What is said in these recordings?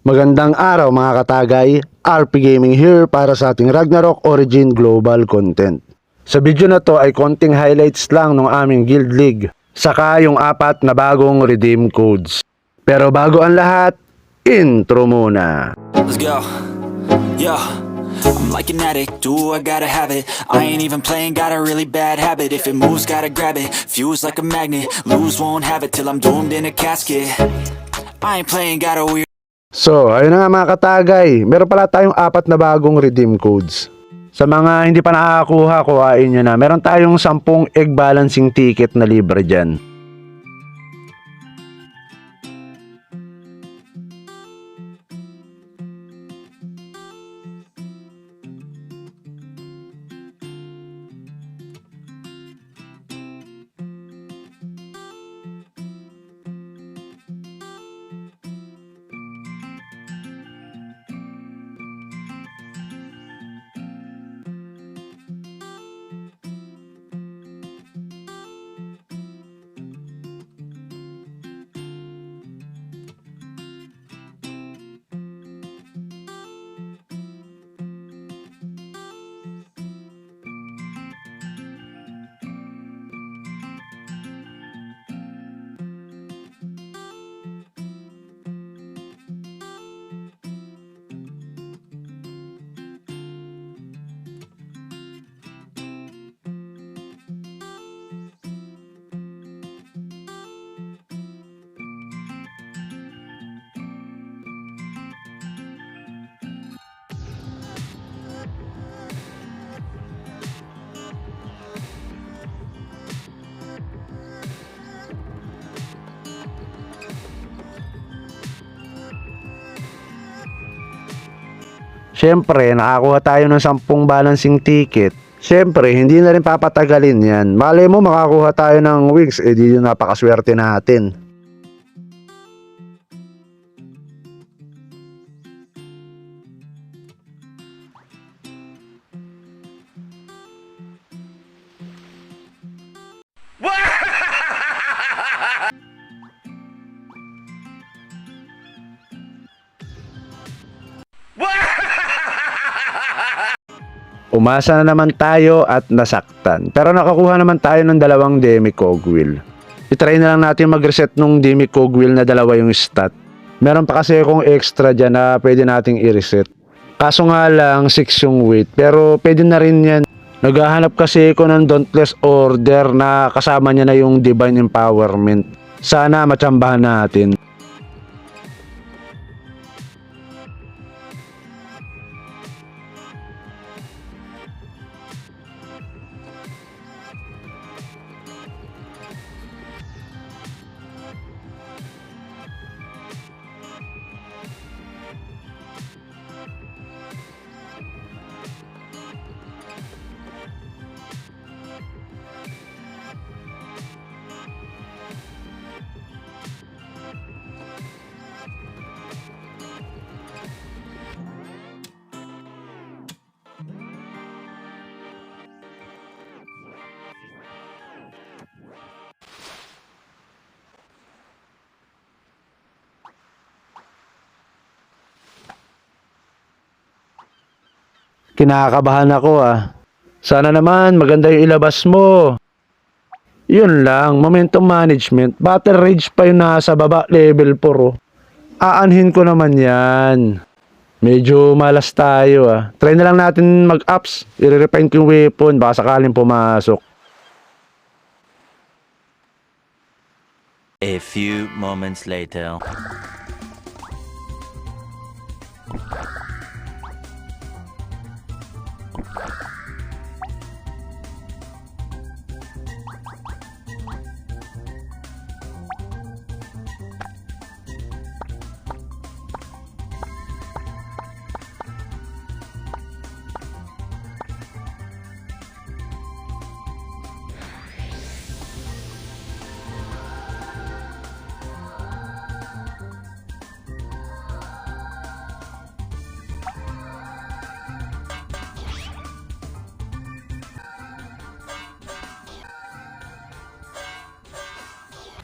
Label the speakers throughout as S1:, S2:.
S1: Magandang araw mga katagay, RP Gaming here para sa ating Ragnarok Origin Global content. Sa video na to ay konting highlights lang ng aming Guild League, saka yung 4 na bagong redeem codes. Pero bago ang lahat, intro muna.
S2: Let's go. Yeah. I'm like an addict, do I gotta have it. I ain't even playing, got a really bad habit. If it moves, gotta grab it, fuse like a magnet. Lose, won't have it till I'm doomed in a casket. I ain't playing, got a weird.
S1: So, ayun na nga mga katagay, meron pala tayong 4 na bagong redeem codes. Sa mga hindi pa nakakakuha, kuhain nyo na. Meron tayong 10 egg balancing ticket na libre dyan. Siyempre, nakakuha tayo ng 10 balancing ticket. Siyempre, hindi na rin papatagalin yan. Malay mo makakuha tayo ng wings, di yung napakaswerte natin. Umasa na naman tayo at nasaktan. Pero nakakuha naman tayo ng 2 Demigod. I-try na lang natin mag-reset nung Demigod na 2 yung stat. Meron pa kasi akong extra dyan na pwede nating i-reset. Kaso nga lang 6 yung weight. Pero pwede na rin yan. Naghahanap kasi ako ng Dauntless Order na kasama niya na yung Divine Empowerment. Sana matsambahan natin. Kinakabahan ako Sana naman maganda yung ilabas mo. Yun lang, momentum management. Battle rage pa yung nasa baba, level 4 Aanhin ko naman yan. Medyo malas tayo Try na lang natin mag-ups. I-refine ko yung weapon, baka sakaling pumasok.
S3: A few moments later.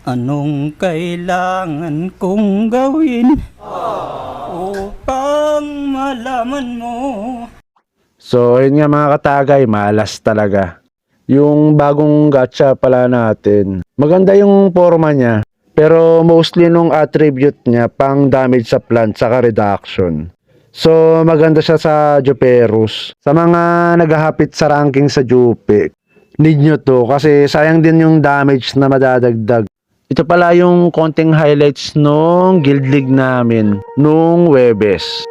S4: Anong kailangan kong gawin nalalaman mo.
S1: So, yun nga mga katagay, malas talaga. Yung bagong gacha pala natin. Maganda yung forma niya. Pero mostly nung attribute niya, pang damage sa plant, saka reduction. So, maganda siya sa Juperus. Sa mga naghahapit sa ranking sa Jupe, need nyo to kasi sayang din yung damage na madadagdag. Ito pala yung konting highlights nung Guild League namin nung Webes.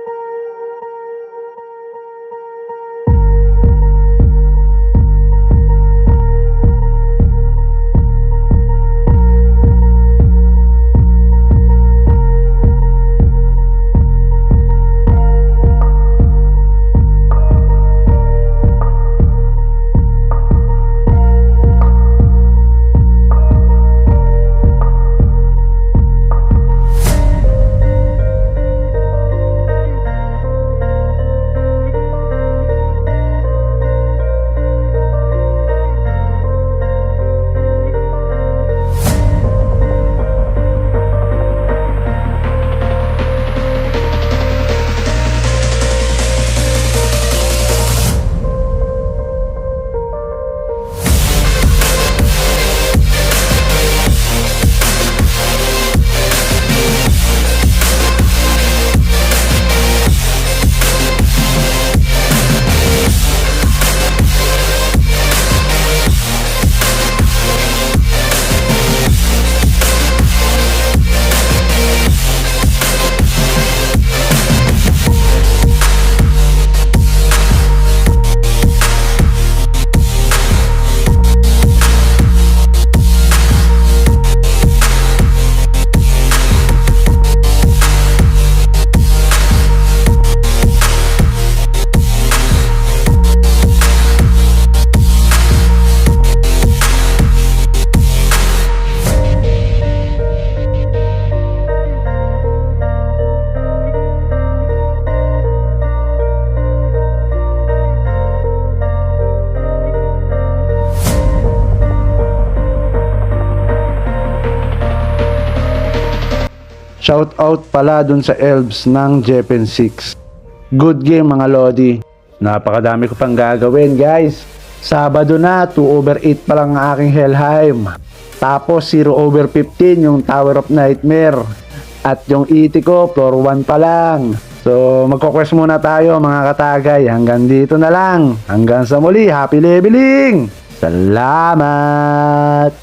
S1: Shout out pala dun sa elves ng Jepen 6. Good game mga Lodi. Napakadami ko pang gagawin guys. Sabado na, 2/8 pa lang ang aking Helheim. Tapos 0/15 yung Tower of Nightmare. At yung ET ko, floor 1 pa lang. So magko-quest muna tayo mga katagay. Hanggang dito na lang. Hanggang sa muli, happy leveling! Salamat!